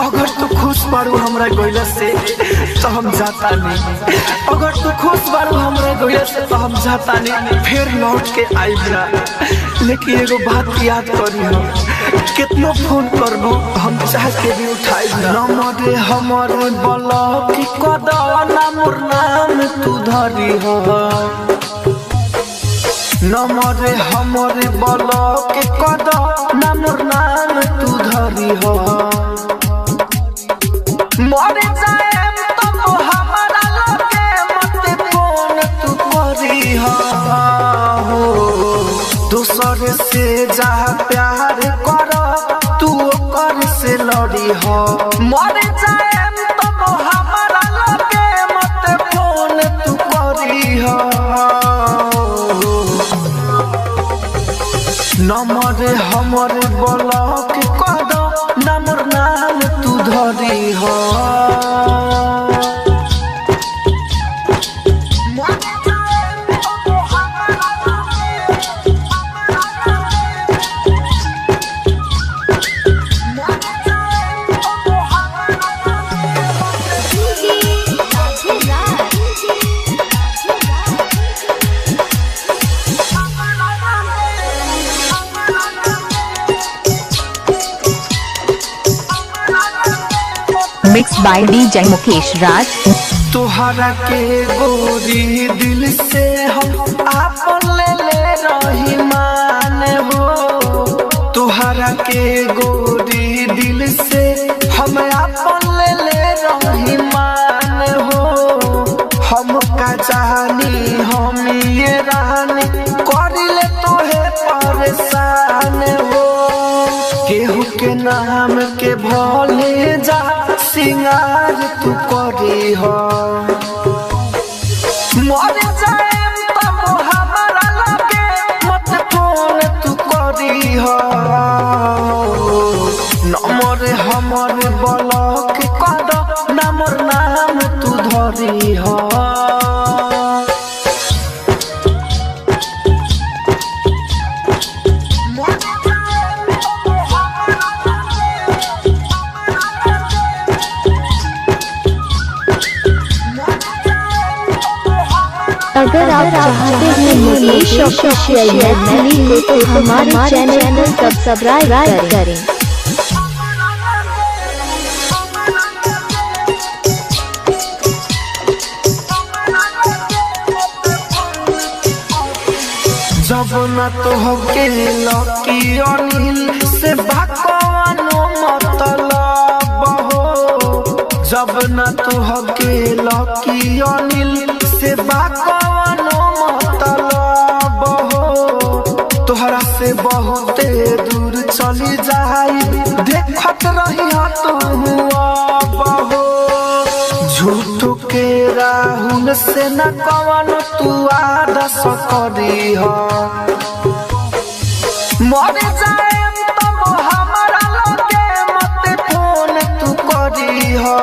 अगर तू खुश बारू हमरा गइला से तो हम जाता नहीं। अगर तू खुश बारू हमरा गइला से तो हम जाता नहीं, फिर लौट के आइब ना। लेकिन एगो बात याद करी हो, कितना फोन करबो हम चाह के भी उठाइब ना। नमरे हमरे ब्लॉक कदना मोर नाम तू धरी हो। नमरे हमरे ब्लॉक कदना मोर नाम तू धरी हो। मरे जाएम तो हमारा लगे मत फोन तू करी हो। दूसर से जा प्यार कर तू कर से लड़ी हो। मरे जाएम तो हमारा लगे मत फोन तू करी हो। नमरे हमरे ब्लॉक कर नमर नाम तू धरी हो। मिक्स बाय डीजे मुकेश राज। तुहरा के गोरी दिल से हम आपन ले रही मान हो। तुहरा के गोरी दिल से हम आपन ले रही मान हो। हम का जानी हम ये रानी करिले तोहे परेशान हो। केहू के नाम के भले जा सिंगार तू करी हो। मर जाएम तब हमारा लगे मत फोन तू करी हो। नमर हमर ब्लॉक कर नमर नाम तू धरी हो। अगर आप चाहते हैं मुकेश ऑफिशियल मैथिली को तो हमारे चैनल को सब्सक्राइब करें। जब न तो होके लकी अनिल से भगवानो मतलब हो। जब न तो होके लकी अनिल से भगवानो मतलब हो। तोहरा से बहुत दूर चली जाई देखत रही तू बहो। झूठ के राहुल से न कवन तू आदस करी हो। मर जाएम तब हमारा लगे मत फोन तू करी हो।